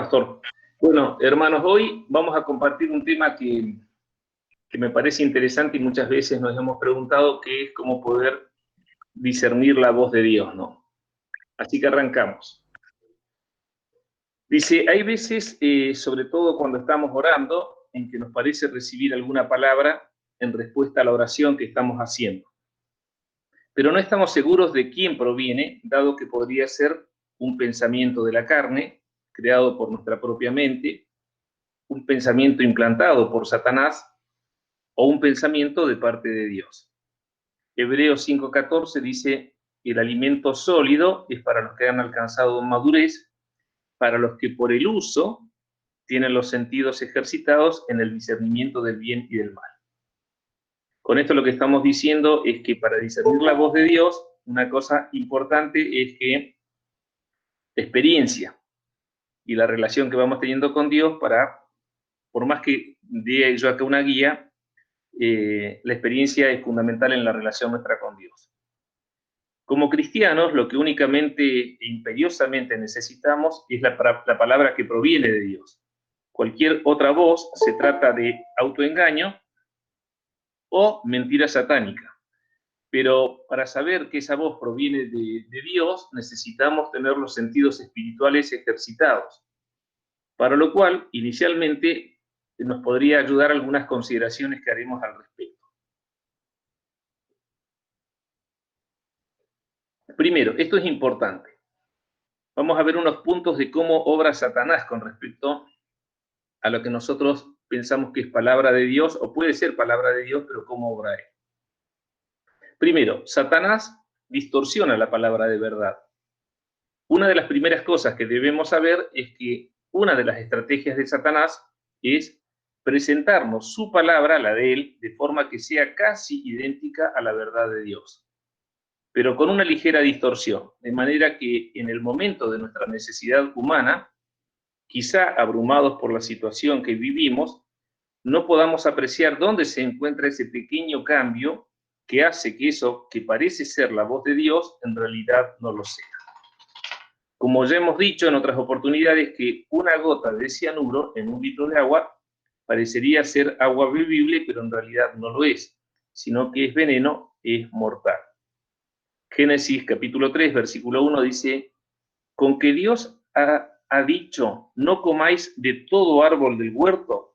pastor. Bueno, hermanos, hoy vamos a compartir un tema que me parece interesante y muchas veces nos hemos preguntado, que es cómo poder discernir la voz de Dios, ¿no? Así que arrancamos. Dice, hay veces, sobre todo cuando estamos orando, en que nos parece recibir alguna palabra en respuesta a la oración que estamos haciendo. Pero no estamos seguros de quién proviene, dado que podría ser un pensamiento de la carne, creado por nuestra propia mente, un pensamiento implantado por Satanás o un pensamiento de parte de Dios. Hebreos 5:14 dice, el alimento sólido es para los que han alcanzado madurez, para los que por el uso tienen los sentidos ejercitados en el discernimiento del bien y del mal. Con esto lo que estamos diciendo es que para discernir la voz de Dios, una cosa importante es que la experiencia y la relación que vamos teniendo con Dios para, por más que dé yo acá una guía, la experiencia es fundamental en la relación nuestra con Dios. Como cristianos, lo que únicamente e imperiosamente necesitamos es la palabra que proviene de Dios. Cualquier otra voz se trata de autoengaño o mentira satánica. Pero para saber que esa voz proviene de Dios, necesitamos tener los sentidos espirituales ejercitados. Para lo cual, inicialmente, nos podría ayudar algunas consideraciones que haremos al respecto. Primero, esto es importante. Vamos a ver unos puntos de cómo obra Satanás con respecto a lo que nosotros pensamos que es palabra de Dios, o puede ser palabra de Dios, pero cómo obra él. Primero, Satanás distorsiona la palabra de verdad. Una de las primeras cosas que debemos saber es que una de las estrategias de Satanás es presentarnos su palabra, la de él, de forma que sea casi idéntica a la verdad de Dios, pero con una ligera distorsión, de manera que en el momento de nuestra necesidad humana, quizá abrumados por la situación que vivimos, no podamos apreciar dónde se encuentra ese pequeño cambio que hace que eso que parece ser la voz de Dios, en realidad no lo sea. Como ya hemos dicho en otras oportunidades, que una gota de cianuro en un litro de agua parecería ser agua bebible, pero en realidad no lo es, sino que es veneno, es mortal. Génesis capítulo 3, versículo 1 dice, con que Dios ha dicho, no comáis de todo árbol del huerto.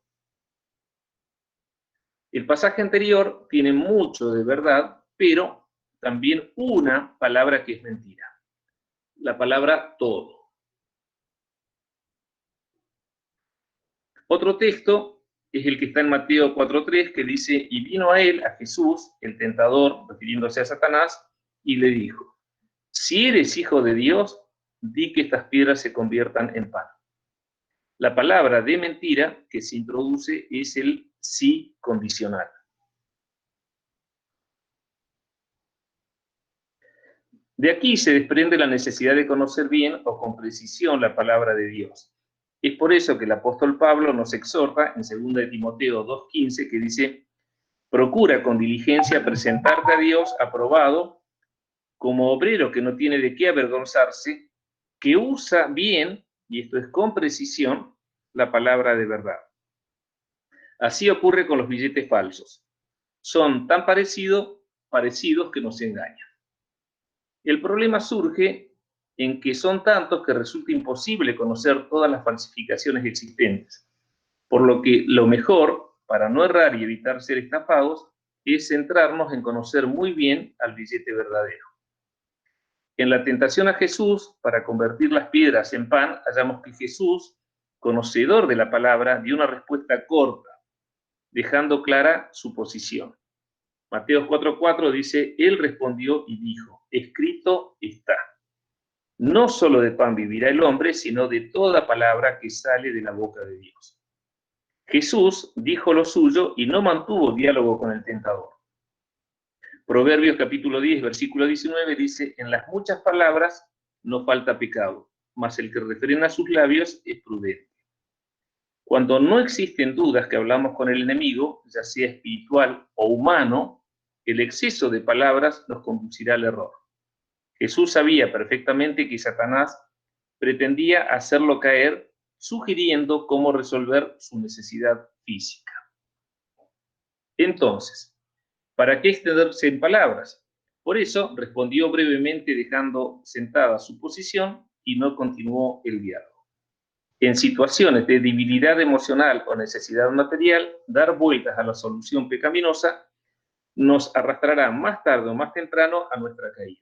El pasaje anterior tiene mucho de verdad, pero también una palabra que es mentira. La palabra todo. Otro texto es el que está en Mateo 4:3, que dice, y vino a él, a Jesús, el tentador, refiriéndose a Satanás, y le dijo, si eres hijo de Dios, di que estas piedras se conviertan en pan. La palabra de mentira que se introduce es el sí condicional. De aquí se desprende la necesidad de conocer bien o con precisión la palabra de Dios. Es por eso que el apóstol Pablo nos exhorta en 2 de Timoteo 2:15, que dice, procura con diligencia presentarte a Dios aprobado como obrero que no tiene de qué avergonzarse, que usa bien, y esto es con precisión, la palabra de verdad. Así ocurre con los billetes falsos. Son tan parecidos que nos engañan. El problema surge en que son tantos que resulta imposible conocer todas las falsificaciones existentes, por lo que lo mejor, para no errar y evitar ser estafados, es centrarnos en conocer muy bien al billete verdadero. En la tentación a Jesús, para convertir las piedras en pan, hallamos que Jesús, conocedor de la palabra, dio una respuesta corta, dejando clara su posición. Mateo 4:4 dice, él respondió y dijo, escrito está. No solo de pan vivirá el hombre, sino de toda palabra que sale de la boca de Dios. Jesús dijo lo suyo y no mantuvo diálogo con el tentador. Proverbios capítulo 10, versículo 19 dice, en las muchas palabras no falta pecado, mas el que refrena sus labios es prudente. Cuando no existen dudas que hablamos con el enemigo, ya sea espiritual o humano, el exceso de palabras nos conducirá al error. Jesús sabía perfectamente que Satanás pretendía hacerlo caer sugiriendo cómo resolver su necesidad física. Entonces, ¿para qué extenderse en palabras? Por eso respondió brevemente dejando sentada su posición y no continuó el diálogo. En situaciones de debilidad emocional o necesidad material, dar vueltas a la solución pecaminosa nos arrastrará más tarde o más temprano a nuestra caída.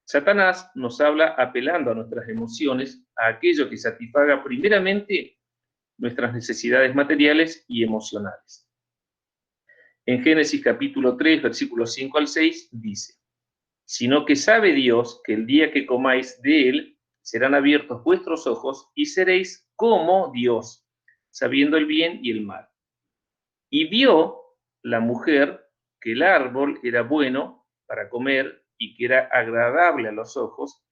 Satanás nos habla apelando a nuestras emociones, a aquello que satisfaga primeramente nuestras necesidades materiales y emocionales. En Génesis capítulo 3, versículos 5 al 6, dice: sino que sabe Dios que el día que comáis de él, serán abiertos vuestros ojos y seréis como Dios, sabiendo el bien y el mal. Y vio la mujer que el árbol era bueno para comer y que era agradable a los ojos,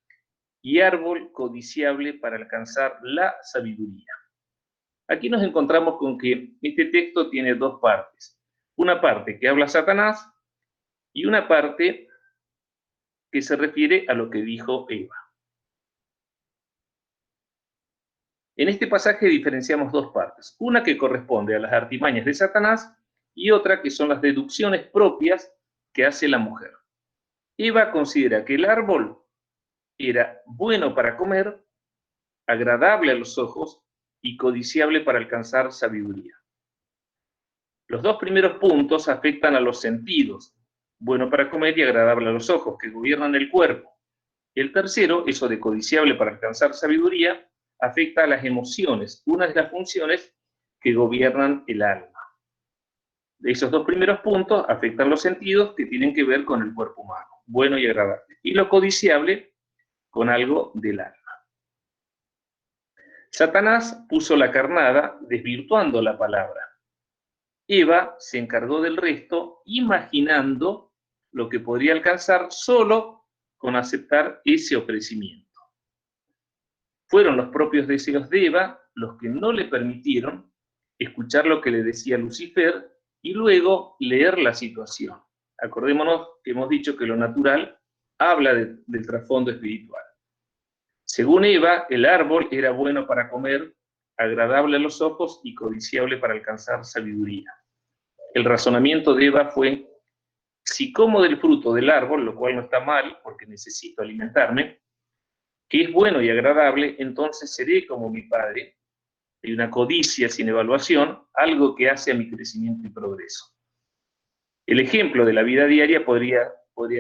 y árbol codiciable para alcanzar la sabiduría. Aquí nos encontramos con que este texto tiene dos partes. Una parte que habla Satanás y una parte que se refiere a lo que dijo Eva. En este pasaje diferenciamos dos partes, una que corresponde a las artimañas de Satanás y otra que son las deducciones propias que hace la mujer. Eva considera que el árbol era bueno para comer, agradable a los ojos y codiciable para alcanzar sabiduría. Los dos primeros puntos afectan a los sentidos, bueno para comer y agradable a los ojos, que gobiernan el cuerpo. El tercero, eso de codiciable para alcanzar sabiduría, afecta a las emociones, una de las funciones que gobiernan el alma. Esos dos primeros puntos afectan los sentidos que tienen que ver con el cuerpo humano, bueno y agradable. Y lo codiciable con algo del alma. Satanás puso la carnada desvirtuando la palabra. Eva se encargó del resto, imaginando lo que podría alcanzar solo con aceptar ese ofrecimiento. Fueron los propios deseos de Eva los que no le permitieron escuchar lo que le decía Lucifer y luego leer la situación. Acordémonos que hemos dicho que lo natural habla del trasfondo espiritual. Según Eva, el árbol era bueno para comer, agradable a los ojos y codiciable para alcanzar sabiduría. El razonamiento de Eva fue: si como del fruto del árbol, lo cual no está mal porque necesito alimentarme, que es bueno y agradable, entonces seré como mi padre. Hay una codicia sin evaluación, algo que hace a mi crecimiento y progreso. El ejemplo de la vida diaria podría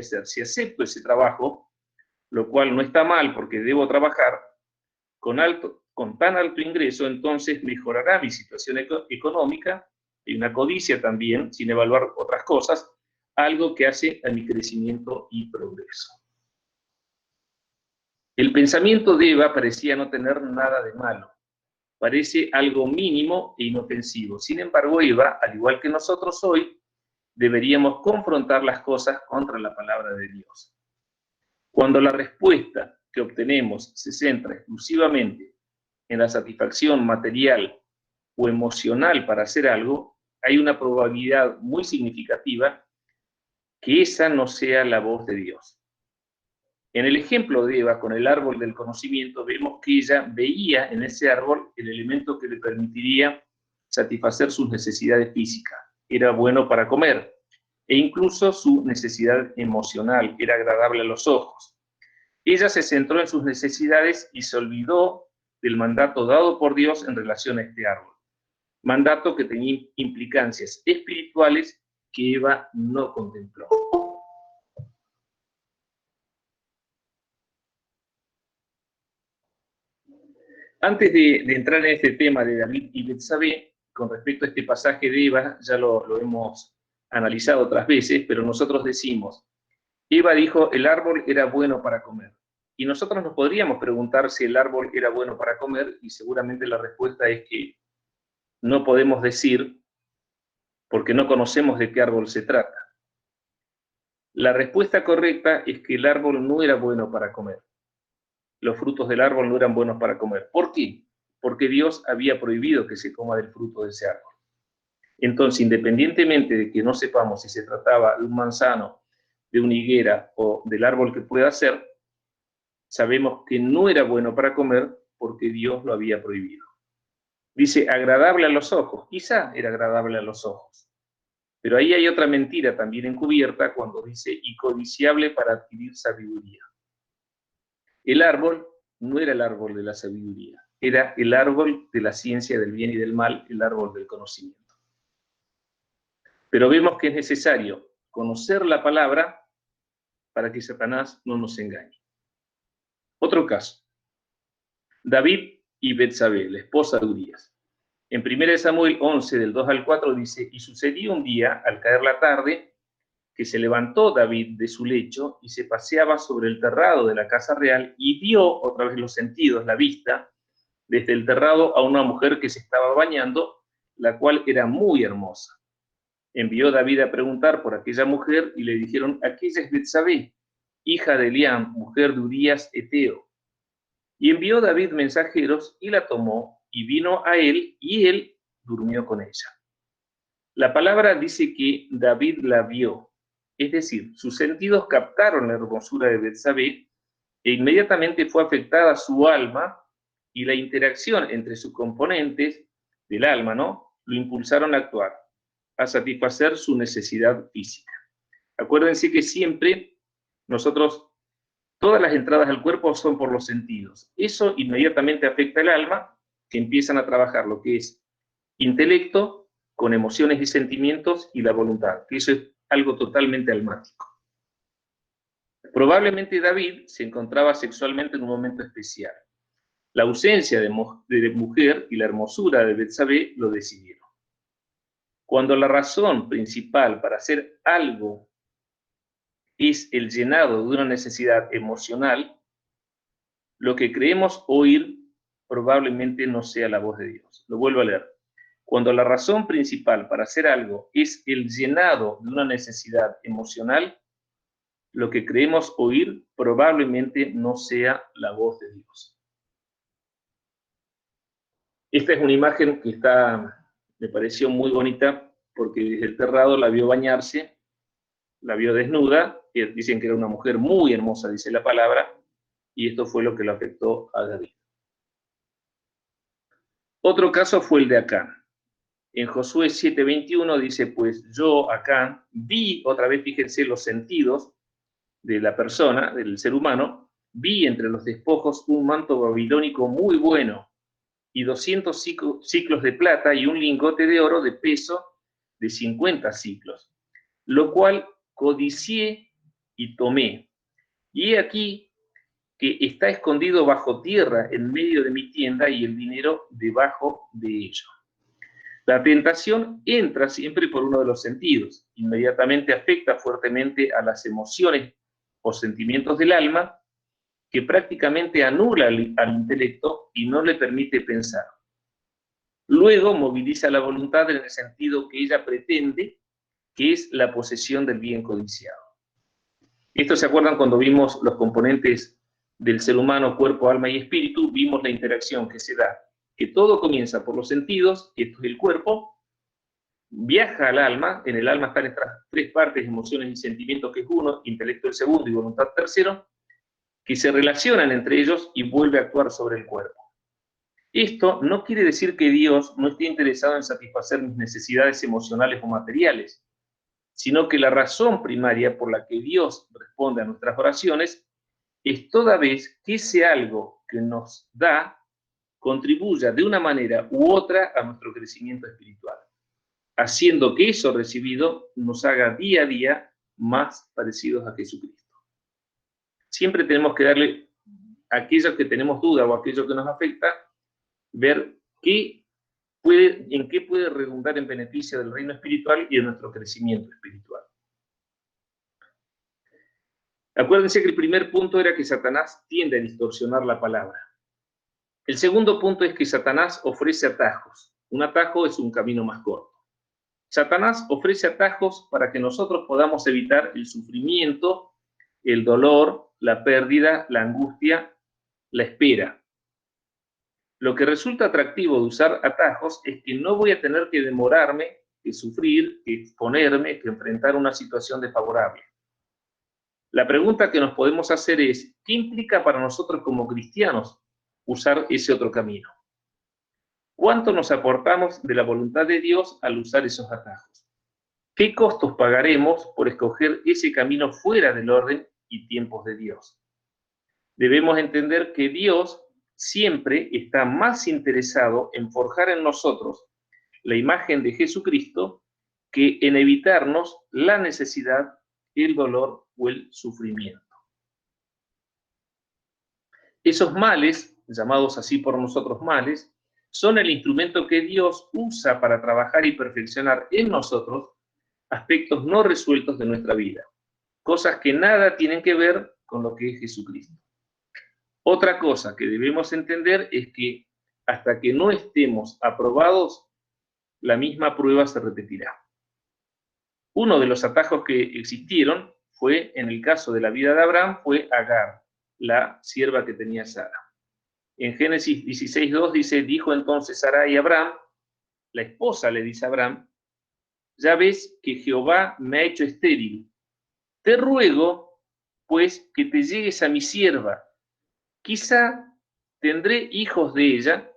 ser: si acepto ese trabajo, lo cual no está mal porque debo trabajar, con tan alto ingreso, entonces mejorará mi situación económica. Hay una codicia también, sin evaluar otras cosas, algo que hace a mi crecimiento y progreso. El pensamiento de Eva parecía no tener nada de malo, parece algo mínimo e inofensivo. Sin embargo, Eva, al igual que nosotros hoy, deberíamos confrontar las cosas contra la palabra de Dios. Cuando la respuesta que obtenemos se centra exclusivamente en la satisfacción material o emocional para hacer algo, hay una probabilidad muy significativa que esa no sea la voz de Dios. En el ejemplo de Eva con el árbol del conocimiento, vemos que ella veía en ese árbol el elemento que le permitiría satisfacer sus necesidades físicas. Era bueno para comer, e incluso su necesidad emocional, era agradable a los ojos. Ella se centró en sus necesidades y se olvidó del mandato dado por Dios en relación a este árbol. Mandato que tenía implicancias espirituales que Eva no contempló. Antes de entrar en este tema de David y Betsabé, con respecto a este pasaje de Eva, ya lo hemos analizado otras veces, pero nosotros decimos: Eva dijo, el árbol era bueno para comer. Y nosotros nos podríamos preguntar si el árbol era bueno para comer, y seguramente la respuesta es que no podemos decir, porque no conocemos de qué árbol se trata. La respuesta correcta es que el árbol no era bueno para comer. Los frutos del árbol no eran buenos para comer. ¿Por qué? Porque Dios había prohibido que se coma del fruto de ese árbol. Entonces, independientemente de que no sepamos si se trataba de un manzano, de una higuera o del árbol que pueda ser, sabemos que no era bueno para comer porque Dios lo había prohibido. Dice, agradable a los ojos. Quizá era agradable a los ojos. Pero ahí hay otra mentira también encubierta cuando dice, y codiciable para adquirir sabiduría. El árbol no era el árbol de la sabiduría, era el árbol de la ciencia del bien y del mal, el árbol del conocimiento. Pero vemos que es necesario conocer la palabra para que Satanás no nos engañe. Otro caso, David y Betsabé, la esposa de Urías. En 1 Samuel 11, del 2 al 4, dice, y sucedió un día, al caer la tarde, que se levantó David de su lecho y se paseaba sobre el terrado de la casa real y vio, otra vez los sentidos, la vista, desde el terrado a una mujer que se estaba bañando, la cual era muy hermosa. Envió David a preguntar por aquella mujer y le dijeron, aquella es Betsabé, hija de Eliam, mujer de Urías Eteo. Y envió David mensajeros y la tomó y vino a él y él durmió con ella. La palabra dice que David la vio, es decir, sus sentidos captaron la hermosura de Betsabé e inmediatamente fue afectada su alma y la interacción entre sus componentes del alma, ¿no? Lo impulsaron a actuar, a satisfacer su necesidad física. Acuérdense que siempre nosotros, todas las entradas al cuerpo son por los sentidos. Eso inmediatamente afecta el alma, que empiezan a trabajar lo que es intelecto con emociones y sentimientos y la voluntad, que eso es algo totalmente almático. Probablemente David se encontraba sexualmente en un momento especial. La ausencia de mujer y la hermosura de Betsabé lo decidieron. Cuando la razón principal para hacer algo es el llenado de una necesidad emocional, lo que creemos oír probablemente no sea la voz de Dios. Lo vuelvo a leer. Cuando la razón principal para hacer algo es el llenado de una necesidad emocional, lo que creemos oír probablemente no sea la voz de Dios. Esta es una imagen que me pareció muy bonita porque desde el terrado la vio bañarse, la vio desnuda, y dicen que era una mujer muy hermosa, dice la palabra, y esto fue lo que lo afectó a David. Otro caso fue el de Acán. En Josué 7:21 dice, pues yo, Acán, vi, otra vez fíjense los sentidos de la persona, del ser humano, vi entre los despojos un manto babilónico muy bueno y 200 ciclos de plata y un lingote de oro de peso de 50 ciclos, lo cual codicié y tomé. Y he aquí que está escondido bajo tierra en medio de mi tienda y el dinero debajo de ello. La tentación entra siempre por uno de los sentidos, inmediatamente afecta fuertemente a las emociones o sentimientos del alma, que prácticamente anula al intelecto y no le permite pensar. Luego moviliza la voluntad en el sentido que ella pretende, que es la posesión del bien codiciado. Esto se acuerdan cuando vimos los componentes del ser humano, cuerpo, alma y espíritu, vimos la interacción que se da, que todo comienza por los sentidos, esto es el cuerpo, viaja al alma, en el alma están estas tres partes, emociones y sentimientos, que es uno, intelecto el segundo y voluntad tercero, que se relacionan entre ellos y vuelve a actuar sobre el cuerpo. Esto no quiere decir que Dios no esté interesado en satisfacer mis necesidades emocionales o materiales, sino que la razón primaria por la que Dios responde a nuestras oraciones es toda vez que ese algo que nos da contribuya de una manera u otra a nuestro crecimiento espiritual, haciendo que eso recibido nos haga día a día más parecidos a Jesucristo. Siempre tenemos que darle a aquellos que tenemos duda o a aquello que nos afecta, ver en qué puede redundar en beneficio del reino espiritual y de nuestro crecimiento espiritual. Acuérdense que el primer punto era que Satanás tiende a distorsionar la palabra. El segundo punto es que Satanás ofrece atajos. Un atajo es un camino más corto. Satanás ofrece atajos para que nosotros podamos evitar el sufrimiento, el dolor, la pérdida, la angustia, la espera. Lo que resulta atractivo de usar atajos es que no voy a tener que demorarme, que sufrir, que exponerme, que enfrentar una situación desfavorable. La pregunta que nos podemos hacer es, ¿qué implica para nosotros como cristianos usar ese otro camino. ¿Cuánto nos aportamos de la voluntad de Dios al usar esos atajos? ¿Qué costos pagaremos por escoger ese camino fuera del orden y tiempos de Dios? Debemos entender que Dios siempre está más interesado en forjar en nosotros la imagen de Jesucristo que en evitarnos la necesidad, el dolor o el sufrimiento. Esos males, llamados así por nosotros males, son el instrumento que Dios usa para trabajar y perfeccionar en nosotros aspectos no resueltos de nuestra vida, cosas que nada tienen que ver con lo que es Jesucristo. Otra cosa que debemos entender es que hasta que no estemos aprobados, la misma prueba se repetirá. Uno de los atajos que existieron fue, en el caso de la vida de Abraham, fue Agar, la sierva que tenía Sara. En Génesis 16:2 dice, dijo entonces Sarai a Abraham, la esposa le dice a Abraham, ya ves que Jehová me ha hecho estéril. Te ruego, pues, que te llegues a mi sierva. Quizá tendré hijos de ella.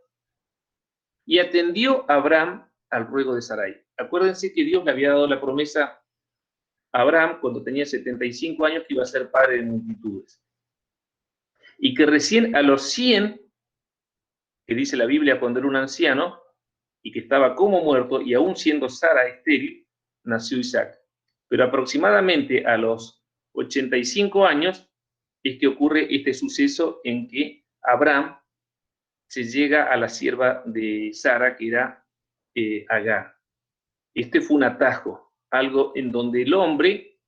Y atendió Abraham al ruego de Sarai. Acuérdense que Dios le había dado la promesa a Abraham cuando tenía 75 años que iba a ser padre de multitudes. Y que recién a los 100, que dice la Biblia cuando era un anciano, y que estaba como muerto, y aún siendo Sara estéril, nació Isaac. Pero aproximadamente a los 85 años es que ocurre este suceso en que Abraham se llega a la sierva de Sara, que era Agar. Este fue un atajo, algo en donde el hombre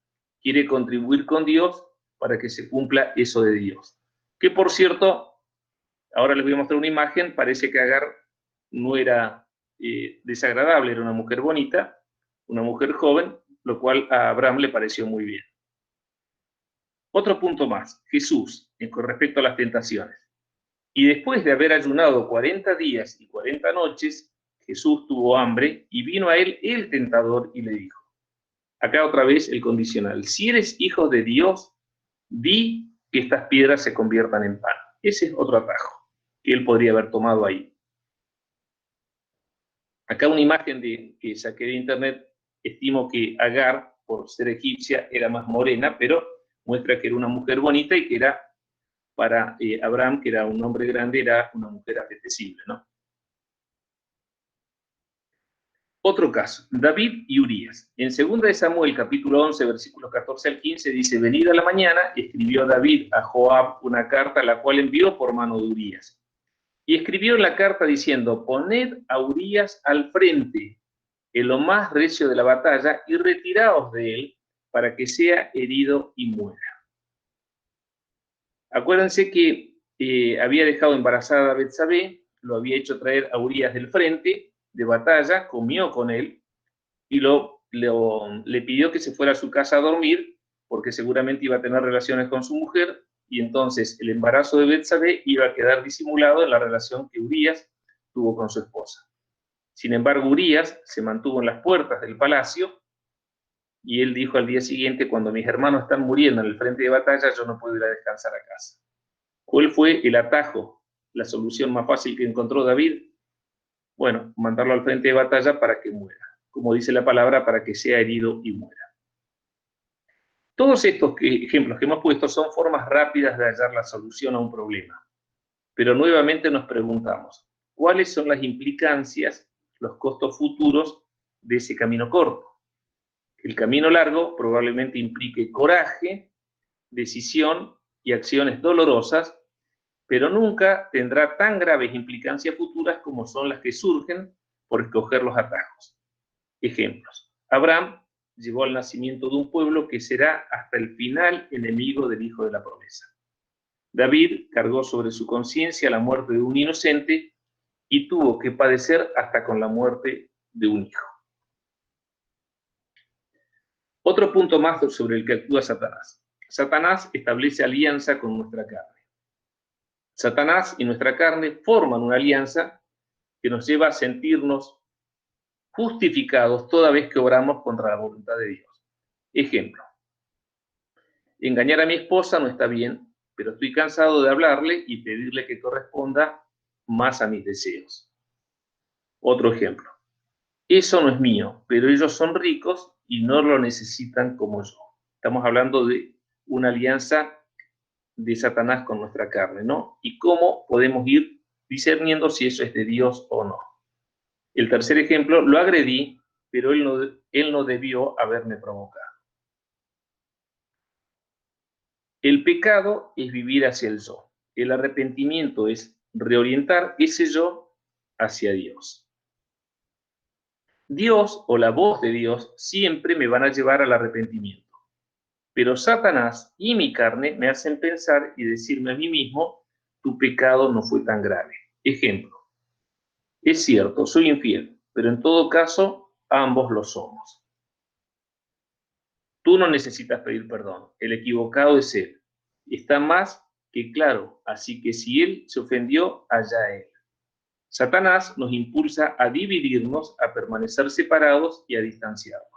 quiere contribuir con Dios para que se cumpla eso de Dios. Que por cierto, ahora les voy a mostrar una imagen, parece que Agar no era desagradable, era una mujer bonita, una mujer joven, lo cual a Abraham le pareció muy bien. Otro punto más, Jesús, con respecto a las tentaciones. Y después de haber ayunado 40 días y 40 noches, Jesús tuvo hambre y vino a él el tentador y le dijo, acá otra vez el condicional, si eres hijo de Dios, di que estas piedras se conviertan en pan. Ese es otro atajo que él podría haber tomado ahí. Acá una imagen que saqué de internet, estimo que Agar, por ser egipcia, era más morena, pero muestra que era una mujer bonita y que era para Abraham, que era un hombre grande, era una mujer apetecible, ¿no? Otro caso, David y Urías. En 2 de Samuel, capítulo 11, versículos 14 al 15, dice, venida la mañana, escribió David a Joab una carta, la cual envió por mano de Urías. Y escribió en la carta diciendo, poned a Urías al frente, en lo más recio de la batalla, y retiraos de él, para que sea herido y muera. Acuérdense que había dejado embarazada a Betsabé, lo había hecho traer a Urías del frente de batalla, comió con él, y le pidió que se fuera a su casa a dormir, porque seguramente iba a tener relaciones con su mujer, y entonces el embarazo de Betsabé iba a quedar disimulado en la relación que Urías tuvo con su esposa. Sin embargo, Urías se mantuvo en las puertas del palacio, y él dijo al día siguiente, cuando mis hermanos están muriendo en el frente de batalla, yo no puedo ir a descansar a casa. ¿Cuál fue el atajo, la solución más fácil que encontró David? Bueno, mandarlo al frente de batalla para que muera, como dice la palabra, para que sea herido y muera. Todos estos ejemplos que hemos puesto son formas rápidas de hallar la solución a un problema. Pero nuevamente nos preguntamos, ¿cuáles son las implicancias, los costos futuros de ese camino corto? El camino largo probablemente implique coraje, decisión y acciones dolorosas, pero nunca tendrá tan graves implicancias futuras como son las que surgen por escoger los atajos. Ejemplos. Abraham llevó al nacimiento de un pueblo que será hasta el final enemigo del hijo de la promesa. David cargó sobre su conciencia la muerte de un inocente y tuvo que padecer hasta con la muerte de un hijo. Otro punto más sobre el que actúa Satanás. Satanás establece alianza con nuestra carne. Satanás y nuestra carne forman una alianza que nos lleva a sentirnos justificados toda vez que obramos contra la voluntad de Dios. Ejemplo, engañar a mi esposa no está bien, pero estoy cansado de hablarle y pedirle que corresponda más a mis deseos. Otro ejemplo. Eso no es mío, pero ellos son ricos y no lo necesitan como yo. Estamos hablando de una alianza de Satanás con nuestra carne, ¿no? Y cómo podemos ir discerniendo si eso es de Dios o no. El tercer ejemplo, lo agredí, pero él no debió haberme provocado. El pecado es vivir hacia el yo. El arrepentimiento es reorientar ese yo hacia Dios. Dios o la voz de Dios siempre me van a llevar al arrepentimiento. Pero Satanás y mi carne me hacen pensar y decirme a mí mismo, tu pecado no fue tan grave. Ejemplo, es cierto, soy infiel, pero en todo caso, ambos lo somos. Tú no necesitas pedir perdón, el equivocado es él. Está más que claro, así que si él se ofendió, allá él. Satanás nos impulsa a dividirnos, a permanecer separados y a distanciarnos.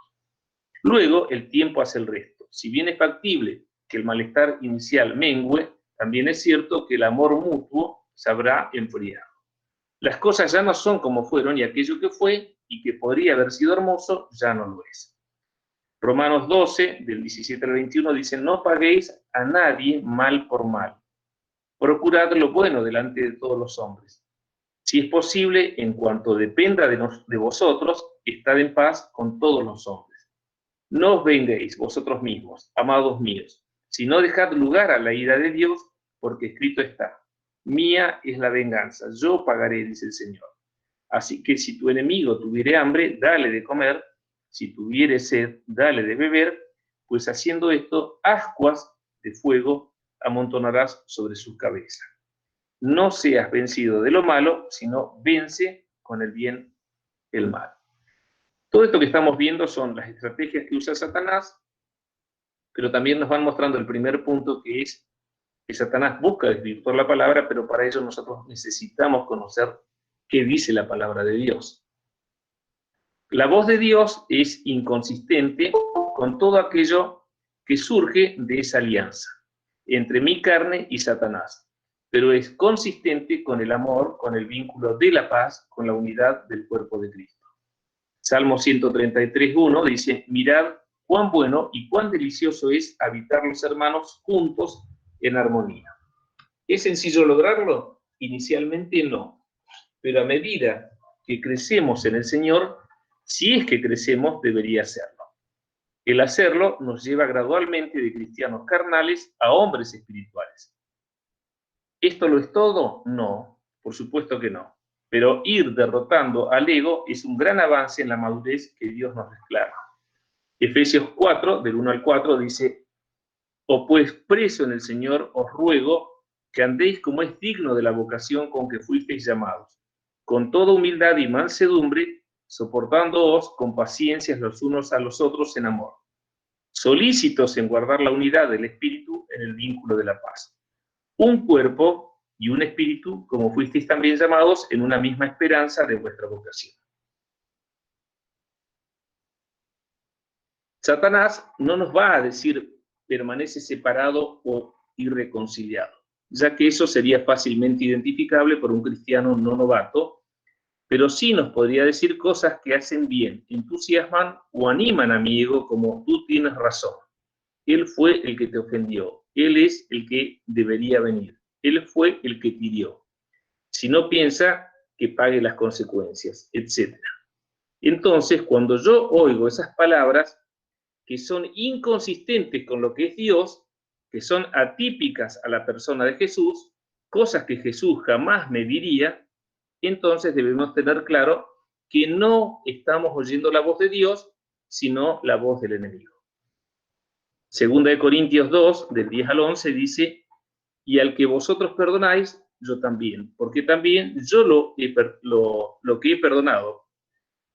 Luego, el tiempo hace el resto. Si bien es factible que el malestar inicial mengüe, también es cierto que el amor mutuo se habrá enfriado. Las cosas ya no son como fueron y aquello que fue y que podría haber sido hermoso ya no lo es. Romanos 12, del 17 al 21, dice, no paguéis a nadie mal por mal. Procurad lo bueno delante de todos los hombres. Si es posible, en cuanto dependa de vosotros, estad en paz con todos los hombres. No os venguéis vosotros mismos, amados míos, sino dejad lugar a la ira de Dios, porque escrito está, mía es la venganza, yo pagaré, dice el Señor. Así que si tu enemigo tuviere hambre, dale de comer, si tuviere sed, dale de beber, pues haciendo esto, ascuas de fuego amontonarás sobre su cabeza. No seas vencido de lo malo, sino vence con el bien el mal. Todo esto que estamos viendo son las estrategias que usa Satanás, pero también nos van mostrando el primer punto, que es que Satanás busca desvirtuar la palabra, pero para ello nosotros necesitamos conocer qué dice la palabra de Dios. La voz de Dios es inconsistente con todo aquello que surge de esa alianza entre mi carne y Satanás, pero es consistente con el amor, con el vínculo de la paz, con la unidad del cuerpo de Cristo. Salmo 133:1 dice, mirad cuán bueno y cuán delicioso es habitar los hermanos juntos en armonía. ¿Es sencillo lograrlo? Inicialmente no, pero a medida que crecemos en el Señor, si es que crecemos, debería hacerlo. El hacerlo nos lleva gradualmente de cristianos carnales a hombres espirituales. ¿Esto lo es todo? No, por supuesto que no. Pero ir derrotando al ego es un gran avance en la madurez que Dios nos reclama. Efesios 4, del 1 al 4, dice, o pues preso en el Señor os ruego que andéis como es digno de la vocación con que fuisteis llamados, con toda humildad y mansedumbre, soportándoos con paciencia los unos a los otros en amor, solícitos en guardar la unidad del Espíritu en el vínculo de la paz. Un cuerpo y un espíritu, como fuisteis también llamados en una misma esperanza de vuestra vocación. Satanás no nos va a decir permanece separado o irreconciliado, ya que eso sería fácilmente identificable por un cristiano no novato, pero sí nos podría decir cosas que hacen bien, entusiasman o animan a mi ego, como tú tienes razón. Él fue el que te ofendió, él es el que debería venir, él fue el que te hirió. Si no piensa, que pague las consecuencias, etc. Entonces, cuando yo oigo esas palabras que son inconsistentes con lo que es Dios, que son atípicas a la persona de Jesús, cosas que Jesús jamás me diría, entonces debemos tener claro que no estamos oyendo la voz de Dios, sino la voz del enemigo. Segunda de Corintios 2, del 10 al 11, dice, y al que vosotros perdonáis, yo también, porque también yo lo que he perdonado.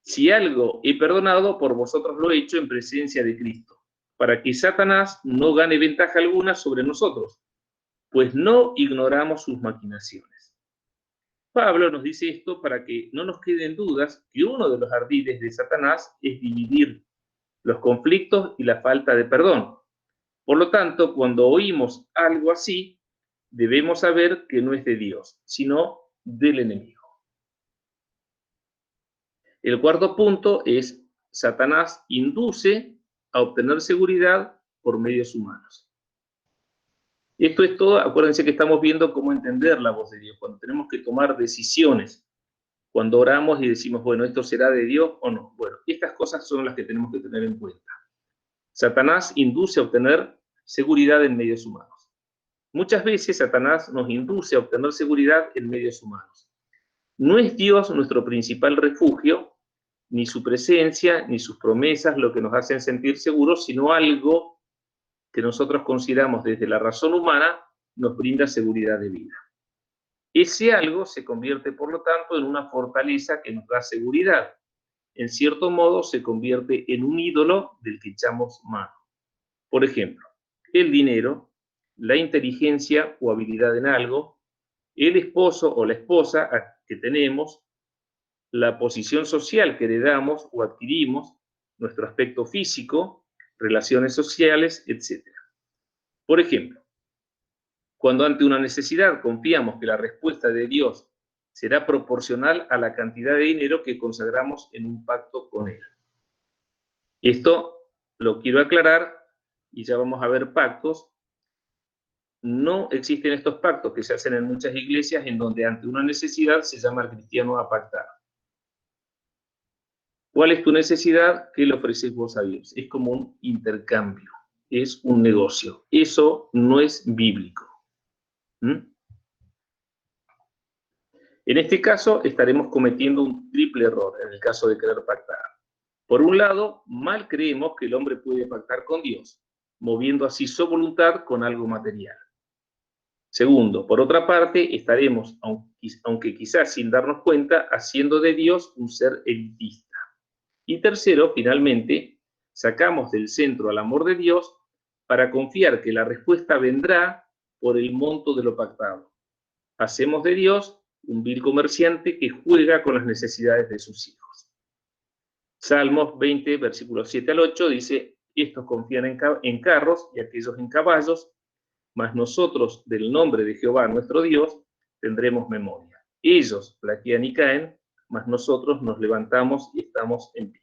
Si algo he perdonado, por vosotros lo he hecho en presencia de Cristo, para que Satanás no gane ventaja alguna sobre nosotros, pues no ignoramos sus maquinaciones. Pablo nos dice esto para que no nos queden dudas que uno de los ardides de Satanás es dividir los conflictos y la falta de perdón. Por lo tanto, cuando oímos algo así, debemos saber que no es de Dios, sino del enemigo. El cuarto punto es: Satanás induce a obtener seguridad por medios humanos. Esto es todo. Acuérdense que estamos viendo cómo entender la voz de Dios, cuando tenemos que tomar decisiones, cuando oramos y decimos, bueno, ¿esto será de Dios o no? Bueno, estas cosas son las que tenemos que tener en cuenta. Satanás induce a obtener seguridad en medios humanos. Muchas veces Satanás nos induce a obtener seguridad en medios humanos. No es Dios nuestro principal refugio, ni su presencia, ni sus promesas lo que nos hacen sentir seguros, sino algo que nosotros consideramos desde la razón humana nos brinda seguridad de vida. Ese algo se convierte, por lo tanto, en una fortaleza que nos da seguridad. En cierto modo, se convierte en un ídolo del que echamos mano. Por ejemplo, el dinero, la inteligencia o habilidad en algo, el esposo o la esposa que tenemos, la posición social que heredamos o adquirimos, nuestro aspecto físico, relaciones sociales, etc. Por ejemplo, cuando ante una necesidad confiamos que la respuesta de Dios será proporcional a la cantidad de dinero que consagramos en un pacto con Él. Esto lo quiero aclarar y ya vamos a ver pactos. No existen estos pactos que se hacen en muchas iglesias en donde ante una necesidad se llama al cristiano a pactar. ¿Cuál es tu necesidad? ¿Qué le ofreces vos a Dios? Es como un intercambio, es un negocio. Eso no es bíblico. En este caso estaremos cometiendo un triple error en el caso de querer pactar. Por un lado, mal creemos que el hombre puede pactar con Dios, moviendo así su voluntad con algo material. Segundo, por otra parte, estaremos, aunque quizás sin darnos cuenta, haciendo de Dios un ser elitista. Y tercero, finalmente, sacamos del centro al amor de Dios para confiar que la respuesta vendrá por el monto de lo pactado. Hacemos de Dios un vil comerciante que juega con las necesidades de sus hijos. Salmos 20, versículos 7 al 8, dice: estos confían en carros y aquellos en caballos, mas nosotros del nombre de Jehová nuestro Dios tendremos memoria. Ellos flaquean y caen, mas nosotros nos levantamos y estamos en pie.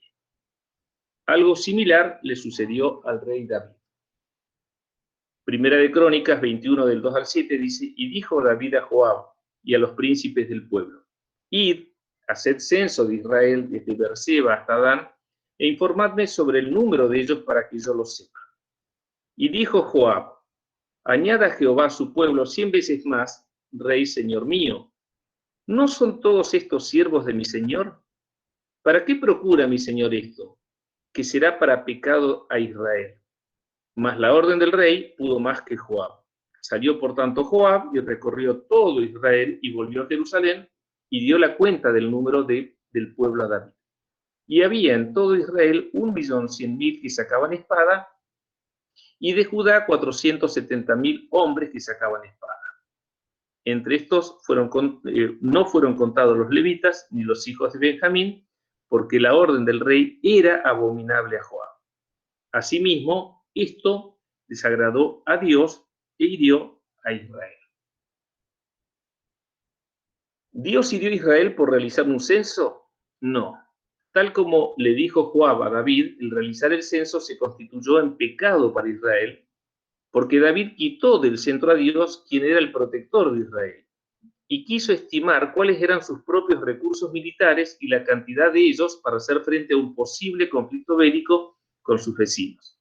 Algo similar le sucedió al rey David. Primera de Crónicas 21 del 2 al 7 dice: y dijo David a Joab y a los príncipes del pueblo: id, haced censo de Israel desde Beerseba hasta Dan, e informadme sobre el número de ellos para que yo lo sepa. Y dijo Joab: añada Jehová a su pueblo 100 veces más, rey señor mío. ¿No son todos estos siervos de mi señor? ¿Para qué procura mi señor esto? Que será para pecado a Israel. Mas la orden del rey pudo más que Joab. Salió por tanto Joab y recorrió todo Israel y volvió a Jerusalén y dio la cuenta del número del pueblo a David. Y había en todo Israel 1.100.000 que sacaban espada, y de Judá 470.000 hombres que sacaban espada. Entre estos no fueron contados los levitas ni los hijos de Benjamín, porque la orden del rey era abominable a Joab. Asimismo, esto desagradó a Dios e hirió a Israel. ¿Dios hirió a Israel por realizar un censo? No. Tal como le dijo Joab a David, el realizar el censo se constituyó en pecado para Israel, porque David quitó del centro a Dios, quien era el protector de Israel, y quiso estimar cuáles eran sus propios recursos militares y la cantidad de ellos para hacer frente a un posible conflicto bélico con sus vecinos.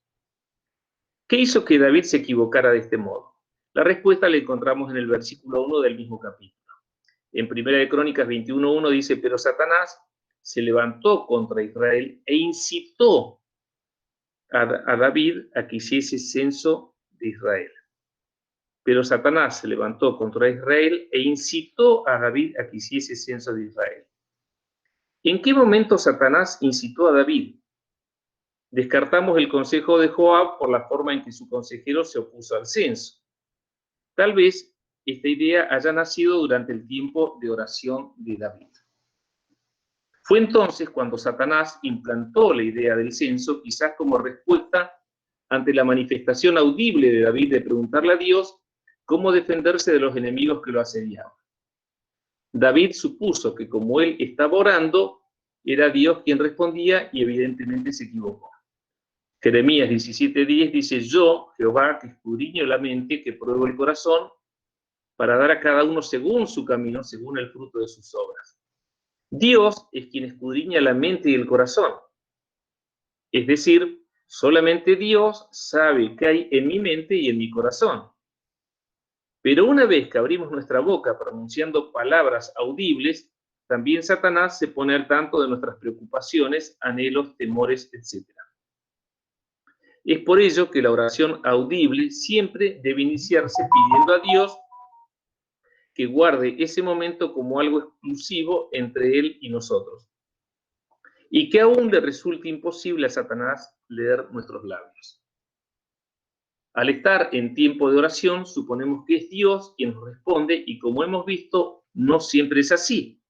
¿Qué hizo que David se equivocara de este modo? La respuesta la encontramos en el versículo 1 del mismo capítulo. En Primera de Crónicas 21:1 dice: pero Satanás se levantó contra Israel e incitó a David a que hiciese censo de Israel. Pero Satanás se levantó contra Israel e incitó a David a que hiciese censo de Israel. ¿En qué momento Satanás incitó a David? Descartamos el consejo de Joab por la forma en que su consejero se opuso al censo. Tal vez esta idea haya nacido durante el tiempo de oración de David. Fue entonces cuando Satanás implantó la idea del censo, quizás como respuesta ante la manifestación audible de David de preguntarle a Dios cómo defenderse de los enemigos que lo asediaban. David supuso que como él estaba orando, era Dios quien respondía y evidentemente se equivocó. Jeremías 17:10 dice: yo, Jehová, que escudriño la mente, que pruebo el corazón, para dar a cada uno según su camino, según el fruto de sus obras. Dios es quien escudriña la mente y el corazón. Es decir, solamente Dios sabe qué hay en mi mente y en mi corazón. Pero una vez que abrimos nuestra boca pronunciando palabras audibles, también Satanás se pone al tanto de nuestras preocupaciones, anhelos, temores, etc. Es por ello que la oración audible siempre debe iniciarse pidiendo a Dios que guarde ese momento como algo exclusivo entre Él y nosotros, y que aún le resulte imposible a Satanás leer nuestros labios. Al estar en tiempo de oración, suponemos que es Dios quien nos responde, y como hemos visto, no siempre es así.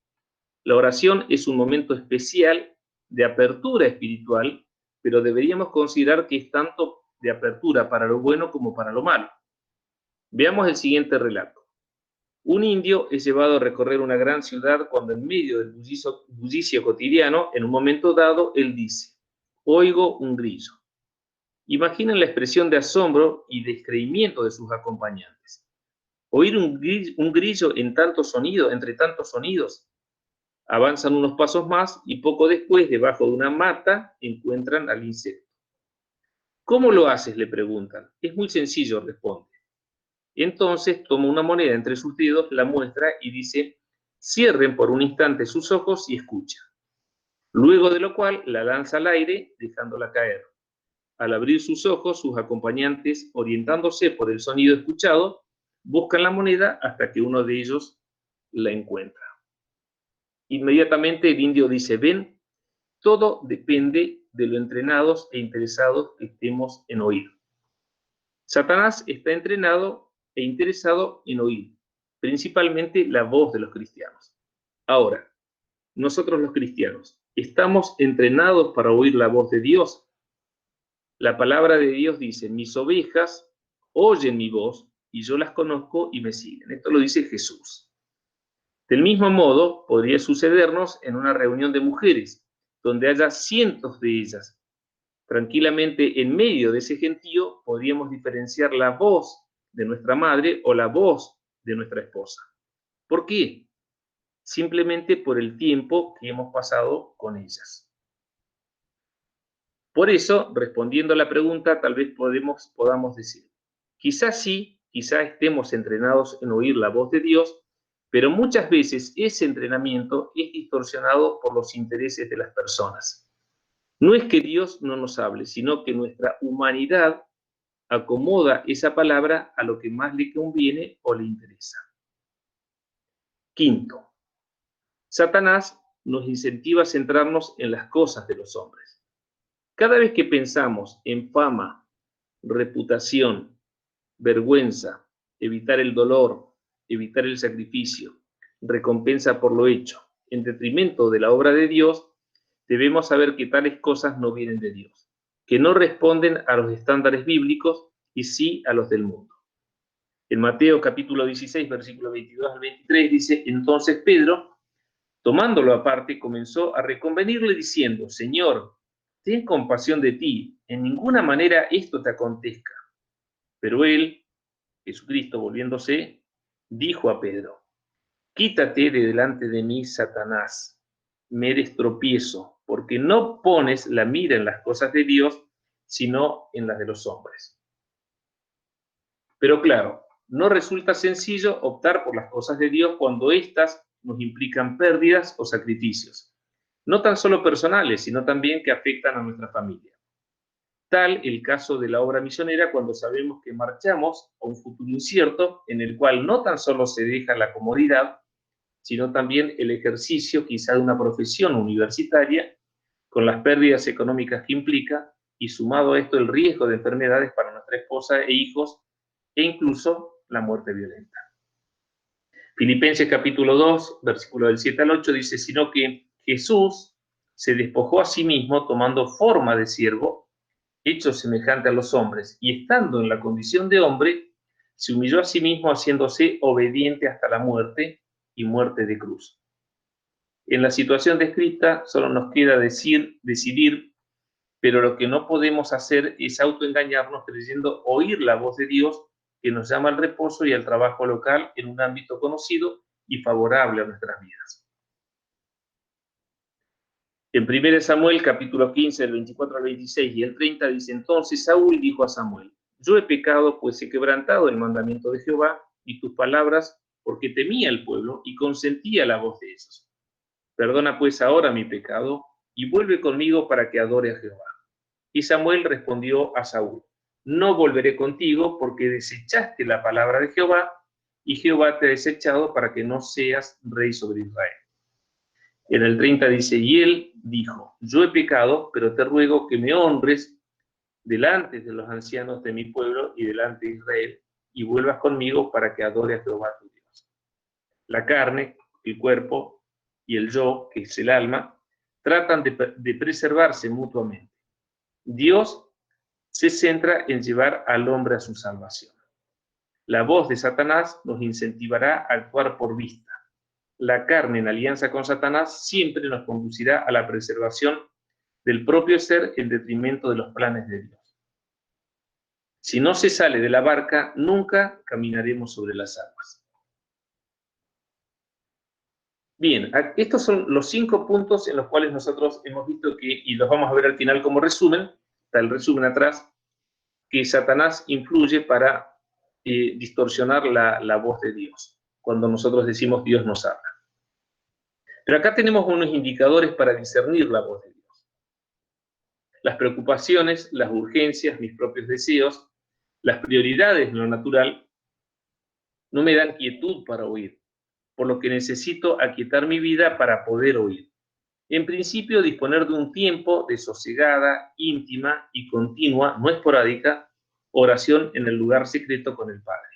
La oración es un momento especial de apertura espiritual, pero deberíamos considerar que es tanto de apertura para lo bueno como para lo malo. Veamos el siguiente relato. Un indio es llevado a recorrer una gran ciudad cuando en medio del bullicio cotidiano, en un momento dado, él dice: oigo un grillo. Imaginen la expresión de asombro y descreimiento de sus acompañantes. Oír un grillo en tanto sonido, entre tantos sonidos. Avanzan unos pasos más y poco después, debajo de una mata, encuentran al insecto. ¿Cómo lo haces?, le preguntan. Es muy sencillo, responde. Entonces toma una moneda entre sus dedos, la muestra y dice: cierren por un instante sus ojos y escucha. Luego de lo cual la lanza al aire, dejándola caer. Al abrir sus ojos, sus acompañantes, orientándose por el sonido escuchado, buscan la moneda hasta que uno de ellos la encuentra. Inmediatamente el indio dice: ven, todo depende de lo entrenados e interesados que estemos en oír. Satanás está entrenado e interesado en oír, principalmente la voz de los cristianos. Ahora, nosotros los cristianos, ¿estamos entrenados para oír la voz de Dios? La palabra de Dios dice: mis ovejas oyen mi voz y yo las conozco y me siguen. Esto lo dice Jesús. Del mismo modo, podría sucedernos en una reunión de mujeres, donde haya cientos de ellas. Tranquilamente, en medio de ese gentío, podríamos diferenciar la voz de nuestra madre o la voz de nuestra esposa. ¿Por qué? Simplemente por el tiempo que hemos pasado con ellas. Por eso, respondiendo a la pregunta, tal vez podamos decir: quizás sí, quizás estemos entrenados en oír la voz de Dios, pero muchas veces ese entrenamiento es distorsionado por los intereses de las personas. No es que Dios no nos hable, sino que nuestra humanidad acomoda esa palabra a lo que más le conviene o le interesa. Quinto, Satanás nos incentiva a centrarnos en las cosas de los hombres. Cada vez que pensamos en fama, reputación, vergüenza, evitar el dolor, evitar el sacrificio, recompensa por lo hecho, en detrimento de la obra de Dios, debemos saber que tales cosas no vienen de Dios, que no responden a los estándares bíblicos y sí a los del mundo. En Mateo capítulo 16, versículo 22 al 23 dice: entonces Pedro, tomándolo aparte, comenzó a reconvenirle diciendo: Señor, ten compasión de ti, en ninguna manera esto te acontezca. Pero él, Jesucristo, volviéndose, dijo a Pedro: quítate de delante de mí, Satanás, me eres tropiezo, porque no pones la mira en las cosas de Dios, sino en las de los hombres. Pero claro, no resulta sencillo optar por las cosas de Dios cuando éstas nos implican pérdidas o sacrificios, no tan solo personales, sino también que afectan a nuestra familia. Tal el caso de la obra misionera, cuando sabemos que marchamos a un futuro incierto en el cual no tan solo se deja la comodidad, sino también el ejercicio quizá de una profesión universitaria, con las pérdidas económicas que implica, y sumado a esto el riesgo de enfermedades para nuestra esposa e hijos, e incluso la muerte violenta. Filipenses capítulo 2, versículo del 7 al 8 dice: sino que Jesús se despojó a sí mismo, tomando forma de siervo, hecho semejante a los hombres, y estando en la condición de hombre, Se humilló a sí mismo haciéndose obediente hasta la muerte y muerte de cruz. En la situación descrita solo nos queda decidir, pero lo que no podemos hacer es autoengañarnos creyendo oír la voz de Dios que nos llama al reposo y al trabajo local en un ámbito conocido y favorable a nuestras vidas. En 1 Samuel, capítulo 15, del 24 al 26 y el 30, dice: entonces Saúl dijo a Samuel: yo he pecado, pues he quebrantado el mandamiento de Jehová y tus palabras, porque temía el pueblo y consentía la voz de ellos. Perdona pues ahora mi pecado y vuelve conmigo para que adore a Jehová. Y Samuel respondió a Saúl: no volveré contigo, porque desechaste la palabra de Jehová, y Jehová te ha desechado para que no seas rey sobre Israel. En el 30 dice: y él dijo: yo he pecado, pero te ruego que me honres delante de los ancianos de mi pueblo y delante de Israel, y vuelvas conmigo para que adore a Jehová tu Dios. La carne, el cuerpo y el yo, que es el alma, tratan de preservarse mutuamente. Dios se centra en llevar al hombre a su salvación. La voz de Satanás nos incentivará a actuar por vista. La carne en alianza con Satanás siempre nos conducirá a la preservación del propio ser en detrimento de los planes de Dios. Si no se sale de la barca, nunca caminaremos sobre las aguas. Bien, estos son los 5 puntos en los cuales nosotros hemos visto que, y los vamos a ver al final como resumen, está el resumen atrás, que Satanás influye para distorsionar la voz de Dios, cuando nosotros decimos Dios nos habla. Pero acá tenemos unos indicadores para discernir la voz de Dios. Las preocupaciones, las urgencias, mis propios deseos, las prioridades de lo natural, no me dan quietud para oír, por lo que necesito aquietar mi vida para poder oír. En principio, disponer de un tiempo de sosegada, íntima y continua, no esporádica, oración en el lugar secreto con el Padre.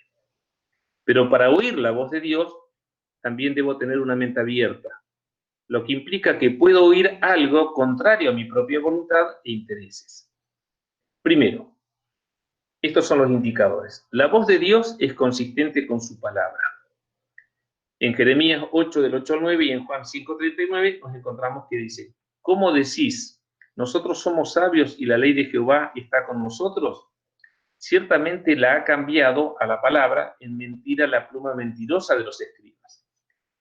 Pero para oír la voz de Dios, también debo tener una mente abierta, lo que implica que puedo oír algo contrario a mi propia voluntad e intereses. Primero, estos son los indicadores. La voz de Dios es consistente con su palabra. En Jeremías 8, del 8 al 9 y en Juan 5, 39 nos encontramos que dice: ¿cómo decís, nosotros somos sabios y la ley de Jehová está con nosotros? Ciertamente la ha cambiado a la palabra en mentira la pluma mentirosa de los escribas.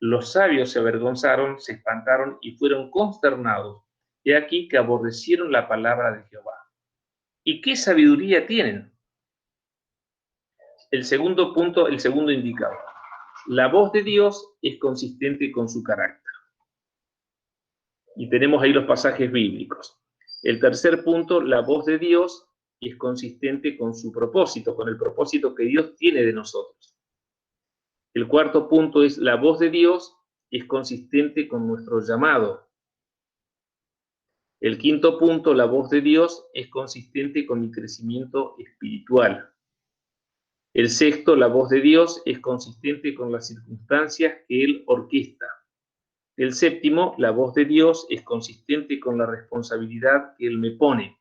Los sabios se avergonzaron, se espantaron y fueron consternados. He aquí que aborrecieron la palabra de Jehová. ¿Y qué sabiduría tienen? El segundo punto, el segundo indicador. La voz de Dios es consistente con su carácter. Y tenemos ahí los pasajes bíblicos. El tercer punto, la voz de Dios es consistente con su propósito, con el propósito que Dios tiene de nosotros. El cuarto punto es: la voz de Dios es consistente con nuestro llamado. El quinto punto, la voz de Dios es consistente con mi crecimiento espiritual. El sexto, la voz de Dios es consistente con las circunstancias que Él orquesta. El séptimo, la voz de Dios es consistente con la responsabilidad que Él me pone.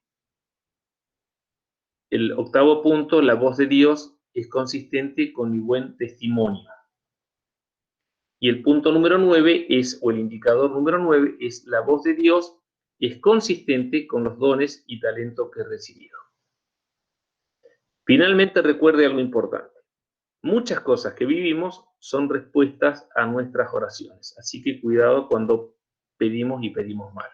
El octavo punto, la voz de Dios es consistente con mi buen testimonio. Y el punto número 9 es, o el indicador número 9 es: la voz de Dios es consistente con los dones y talentos que he recibido. Finalmente, recuerde algo importante. Muchas cosas que vivimos son respuestas a nuestras oraciones, así que cuidado cuando pedimos y pedimos mal.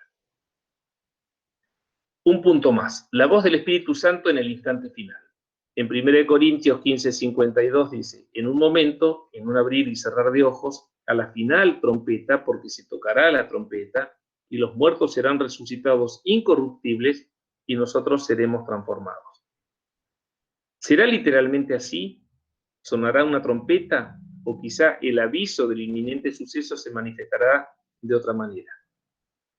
Un punto más: la voz del Espíritu Santo en el instante final. En 1 Corintios 15:52 dice: en un momento, en un abrir y cerrar de ojos, a la final trompeta, porque se tocará la trompeta, y los muertos serán resucitados incorruptibles, y nosotros seremos transformados. ¿Será literalmente así? ¿Sonará una trompeta? ¿O quizá el aviso del inminente suceso se manifestará de otra manera?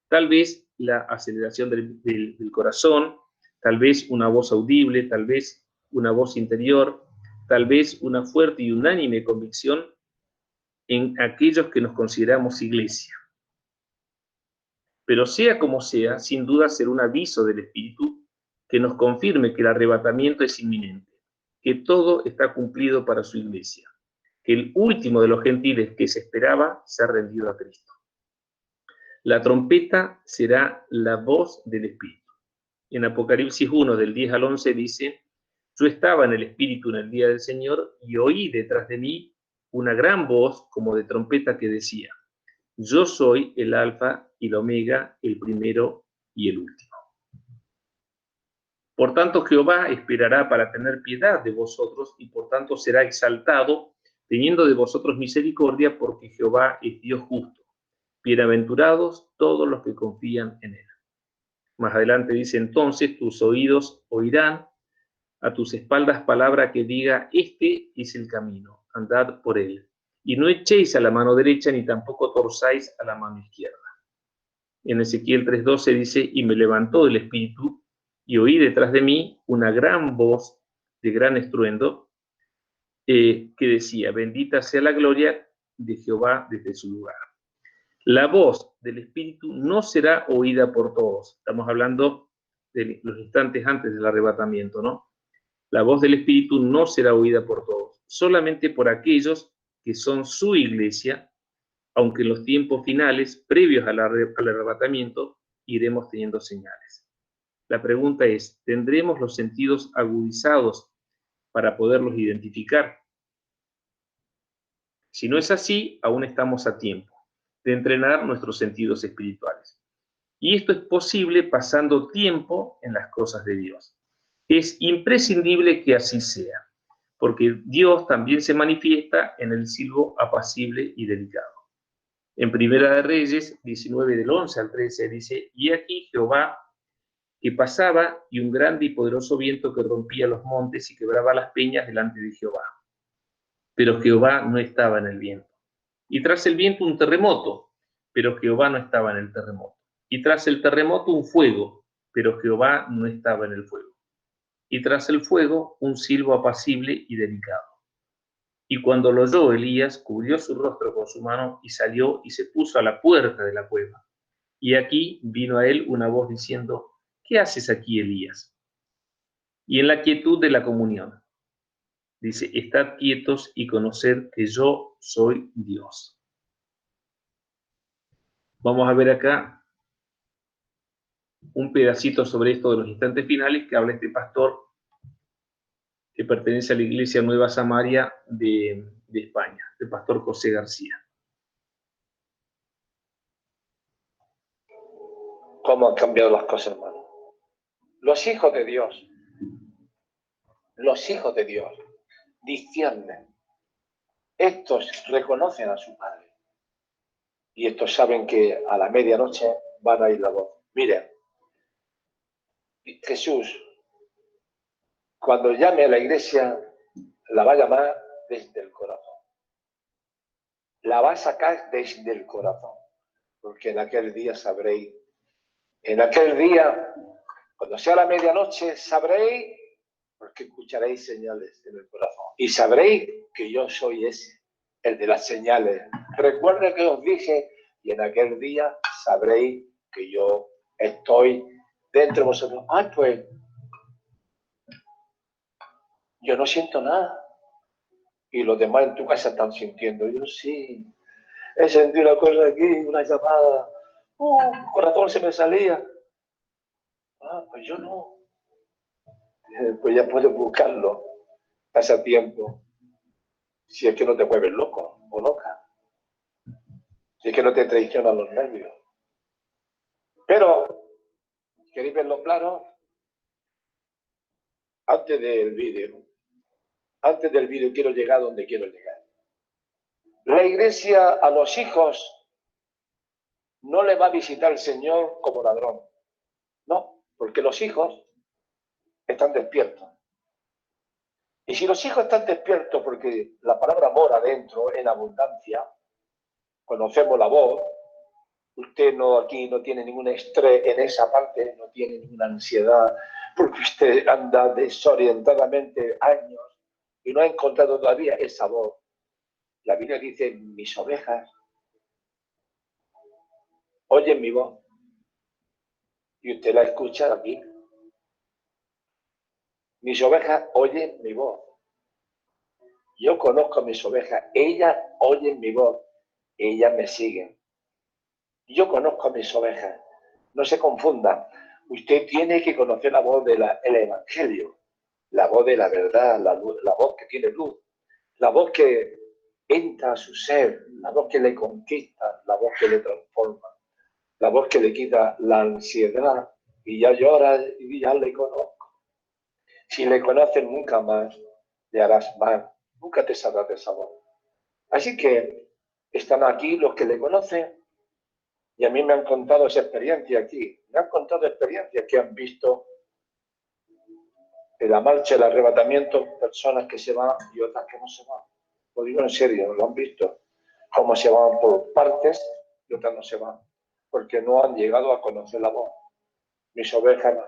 Tal vez la aceleración del corazón, tal vez una voz audible, tal vez una voz interior, tal vez una fuerte y unánime convicción en aquellos que nos consideramos iglesia. Pero sea como sea, sin duda será un aviso del Espíritu que nos confirme que el arrebatamiento es inminente. que todo está cumplido para su iglesia, que el último de los gentiles que se esperaba se ha rendido a Cristo. La trompeta será la voz del Espíritu. En Apocalipsis 1, del 10 al 11, dice: yo estaba en el Espíritu en el día del Señor y oí detrás de mí una gran voz como de trompeta que decía: yo soy el Alfa y el Omega, el primero y el último. Por tanto, Jehová esperará para tener piedad de vosotros, y por tanto será exaltado, teniendo de vosotros misericordia, porque Jehová es Dios justo. Bienaventurados todos los que confían en él. Más adelante dice: entonces tus oídos oirán, a tus espaldas palabra que diga: este es el camino, andad por él. Y no echéis a la mano derecha, ni tampoco torzáis a la mano izquierda. En Ezequiel 3:12 dice: y me levantó el Espíritu, y oí detrás de mí una gran voz de gran estruendo, que decía: bendita sea la gloria de Jehová desde su lugar. La voz del Espíritu no será oída por todos. Estamos hablando de los instantes antes del arrebatamiento, ¿no? La voz del Espíritu no será oída por todos, solamente por aquellos que son su iglesia, aunque en los tiempos finales, previos al arrebatamiento, iremos teniendo señales. La pregunta es: ¿tendremos los sentidos agudizados para poderlos identificar? Si no es así, aún estamos a tiempo de entrenar nuestros sentidos espirituales. Y esto es posible pasando tiempo en las cosas de Dios. Es imprescindible que así sea, porque Dios también se manifiesta en el silbo apacible y delicado. En Primera de Reyes 19, del 11 al 13, dice: y aquí Jehová que pasaba, y un grande y poderoso viento que rompía los montes y quebraba las peñas delante de Jehová. Pero Jehová no estaba en el viento. Y tras el viento un terremoto, pero Jehová no estaba en el terremoto. Y tras el terremoto un fuego, pero Jehová no estaba en el fuego. Y tras el fuego un silbo apacible y delicado. Y cuando lo oyó Elías, cubrió su rostro con su mano y salió y se puso a la puerta de la cueva. Y aquí vino a él una voz diciendo: ¿qué haces aquí, Elías? Y en la quietud de la comunión, dice: estad quietos y conoced que yo soy Dios. Vamos a ver acá un pedacito sobre esto de los instantes finales que habla este pastor que pertenece a la Iglesia Nueva Samaria de España, el pastor José García. ¿Cómo han cambiado las cosas, hermano? Los hijos de Dios, disciernen. Estos reconocen a su Padre. Y estos saben que a la medianoche van a oír la voz. Miren, Jesús, cuando llame a la iglesia, la va a llamar desde el corazón. La va a sacar desde el corazón. Porque en aquel día sabréis. En aquel día, cuando sea la medianoche, sabréis, porque escucharéis señales en el corazón. Y sabréis que yo soy ese, el de las señales. Recuerda que os dije, y en aquel día sabréis que yo estoy dentro de vosotros. Ay, pues, yo no siento nada. Y los demás en tu casa están sintiendo. Yo sí, he sentido una cosa aquí, una llamada. El corazón se me salía. Ah, pues yo no. Pues ya puedes buscarlo. Pasa tiempo. Si es que no te vuelves loco o loca. Si es que no te traicionan los nervios. Pero, ¿queréis verlo claro? Antes del vídeo quiero llegar donde quiero llegar. La iglesia a los hijos no le va a visitar el Señor como ladrón. No, porque los hijos están despiertos. Y si los hijos están despiertos porque la palabra mora dentro en abundancia, conocemos la voz, usted aquí no tiene ningún estrés en esa parte, no tiene ninguna ansiedad, porque usted anda desorientadamente años y no ha encontrado todavía esa voz. La Biblia dice: mis ovejas oyen mi voz. Y usted la escucha aquí. Mis ovejas oyen mi voz. Yo conozco a mis ovejas, ellas oyen mi voz, ellas me siguen. Yo conozco a mis ovejas, no se confunda. Usted tiene que conocer la voz del Evangelio, la voz de la verdad, la voz que tiene luz, la voz que entra a su ser, la voz que le conquista, la voz que le transforma, la voz que le quita la ansiedad y ya llora y ya le conozco. Si le conoces nunca más, le harás mal, nunca te sabrás de esa voz. Así que están aquí los que le conocen y a mí me han contado esa experiencia aquí. Me han contado experiencias que han visto en la marcha, el arrebatamiento, personas que se van y otras que no se van. Lo digo en serio, lo han visto. Cómo se van por partes y otras no se van. Porque no han llegado a conocer la voz. Mis ovejas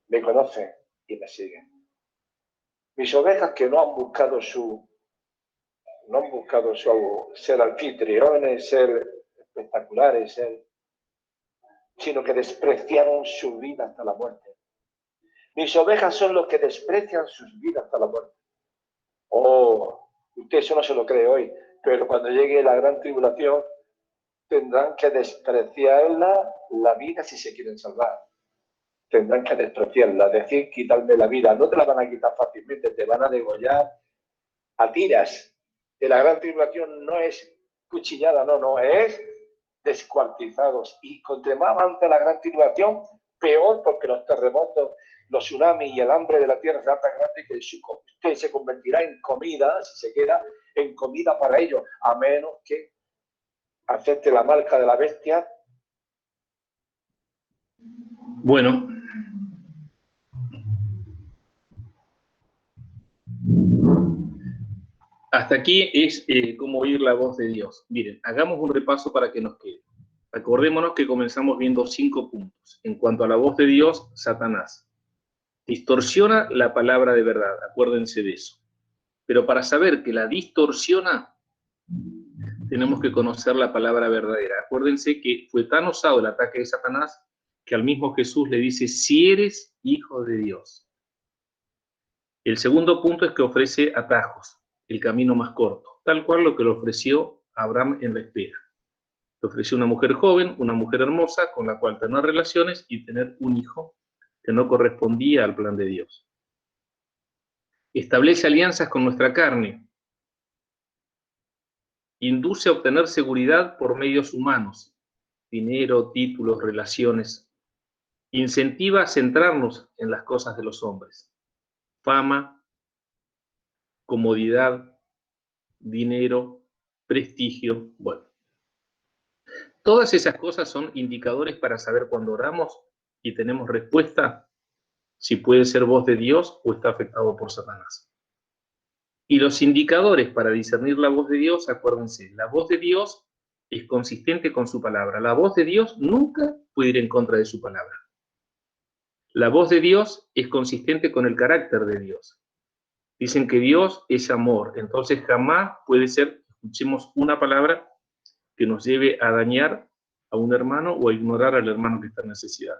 me conocen y me siguen. Mis ovejas que no han buscado ser anfitriones, ser espectaculares, sino que despreciaron su vida hasta la muerte. Mis ovejas son los que desprecian sus vidas hasta la muerte. Oh, usted eso no se lo cree hoy, pero cuando llegue la gran tribulación tendrán que despreciar la vida si se quieren salvar. Tendrán que despreciarla, decir, quitarme la vida. No te la van a quitar fácilmente, te van a degollar a tiras. Que la gran tribulación no es cuchillada, no, es descuartizados. Y contra más avanza la gran tribulación, peor, porque los terremotos, los tsunamis y el hambre de la tierra será tan grande que usted se convertirá en comida, si se queda, en comida para ellos, a menos que acepte la marca de la bestia. Bueno, hasta aquí es cómo oír la voz de Dios. Miren, hagamos un repaso para que nos quede. Acordémonos que comenzamos viendo 5 puntos. En cuanto a la voz de Dios, Satanás distorsiona la palabra de verdad, acuérdense de eso. Pero para saber que la distorsiona, tenemos que conocer la palabra verdadera. Acuérdense que fue tan osado el ataque de Satanás que al mismo Jesús le dice, si eres hijo de Dios. El segundo punto es que ofrece atajos, el camino más corto, tal cual lo que le ofreció a Abraham en la espera. Le ofreció una mujer joven, una mujer hermosa, con la cual tener relaciones y tener un hijo que no correspondía al plan de Dios. Establece alianzas con nuestra carne. Induce a obtener seguridad por medios humanos, dinero, títulos, relaciones. Incentiva a centrarnos en las cosas de los hombres. Fama, comodidad, dinero, prestigio, bueno. Todas esas cosas son indicadores para saber cuando oramos y tenemos respuesta, si puede ser voz de Dios o está afectado por Satanás. Y los indicadores para discernir la voz de Dios, acuérdense, la voz de Dios es consistente con su palabra. La voz de Dios nunca puede ir en contra de su palabra. La voz de Dios es consistente con el carácter de Dios. Dicen que Dios es amor, entonces jamás puede ser, escuchemos una palabra que nos lleve a dañar a un hermano o a ignorar al hermano que está en necesidad.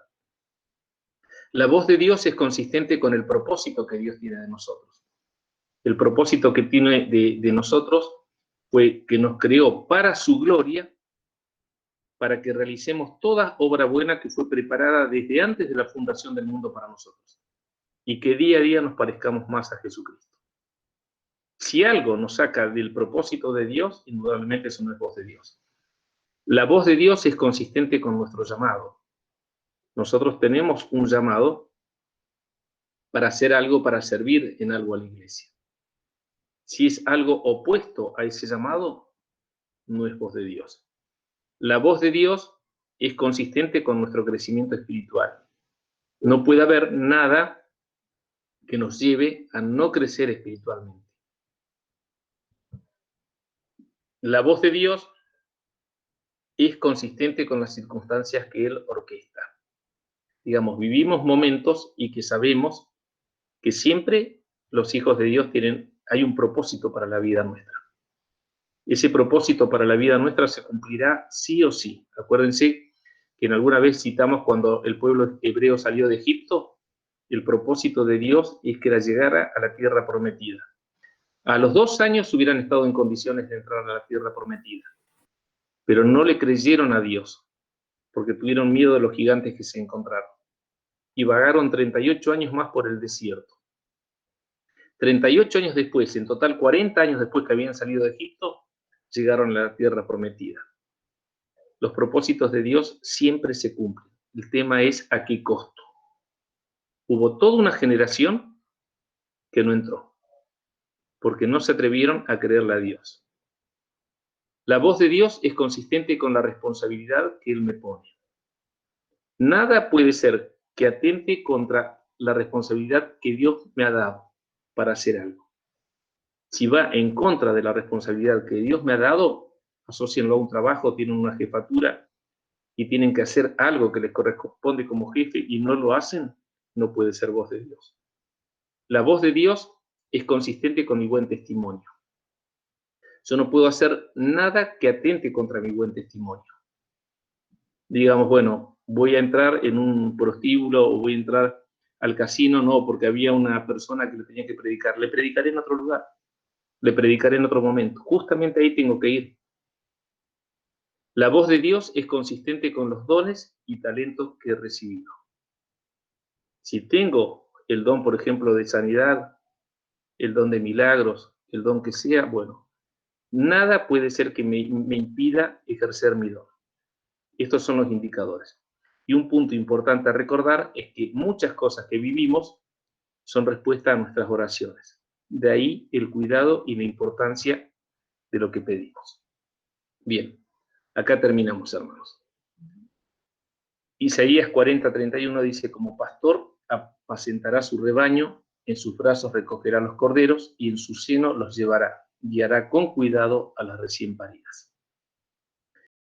La voz de Dios es consistente con el propósito que Dios tiene de nosotros. El propósito que tiene de nosotros fue que nos creó para su gloria, para que realicemos toda obra buena que fue preparada desde antes de la fundación del mundo para nosotros, y que día a día nos parezcamos más a Jesucristo. Si algo nos saca del propósito de Dios, indudablemente eso no es voz de Dios. La voz de Dios es consistente con nuestro llamado. Nosotros tenemos un llamado para hacer algo, para servir en algo a la iglesia. Si es algo opuesto a ese llamado, no es voz de Dios. La voz de Dios es consistente con nuestro crecimiento espiritual. No puede haber nada que nos lleve a no crecer espiritualmente. La voz de Dios es consistente con las circunstancias que Él orquesta. Digamos, vivimos momentos y que sabemos que siempre los hijos de Dios hay un propósito para la vida nuestra. Ese propósito para la vida nuestra se cumplirá sí o sí. Acuérdense que en alguna vez citamos cuando el pueblo hebreo salió de Egipto, el propósito de Dios es que la llegara a la tierra prometida. A los 2 años hubieran estado en condiciones de entrar a la tierra prometida, pero no le creyeron a Dios, porque tuvieron miedo de los gigantes que se encontraron, y vagaron 38 años más por el desierto. 38 años después, en total 40 años después que habían salido de Egipto, llegaron a la tierra prometida. Los propósitos de Dios siempre se cumplen. El tema es a qué costo. Hubo toda una generación que no entró, porque no se atrevieron a creerle a Dios. La voz de Dios es consistente con la responsabilidad que Él me pone. Nada puede ser que atente contra la responsabilidad que Dios me ha dado para hacer algo. Si va en contra de la responsabilidad que Dios me ha dado, asócienlo a un trabajo, tienen una jefatura y tienen que hacer algo que les corresponde como jefe y no lo hacen, no puede ser voz de Dios. La voz de Dios es consistente con mi buen testimonio. Yo no puedo hacer nada que atente contra mi buen testimonio. Digamos, bueno, voy a entrar en un prostíbulo o voy a entrar al casino, no, porque había una persona que le tenía que predicar. Le predicaré en otro lugar, le predicaré en otro momento. Justamente ahí tengo que ir. La voz de Dios es consistente con los dones y talentos que he recibido. Si tengo el don, por ejemplo, de sanidad, el don de milagros, el don que sea, bueno, nada puede ser que me impida ejercer mi don. Estos son los indicadores. Y un punto importante a recordar es que muchas cosas que vivimos son respuesta a nuestras oraciones. De ahí el cuidado y la importancia de lo que pedimos. Bien, acá terminamos, hermanos. Isaías 40:31 dice, como pastor apacentará su rebaño, en sus brazos recogerá los corderos y en su seno los llevará, guiará con cuidado a las recién paridas.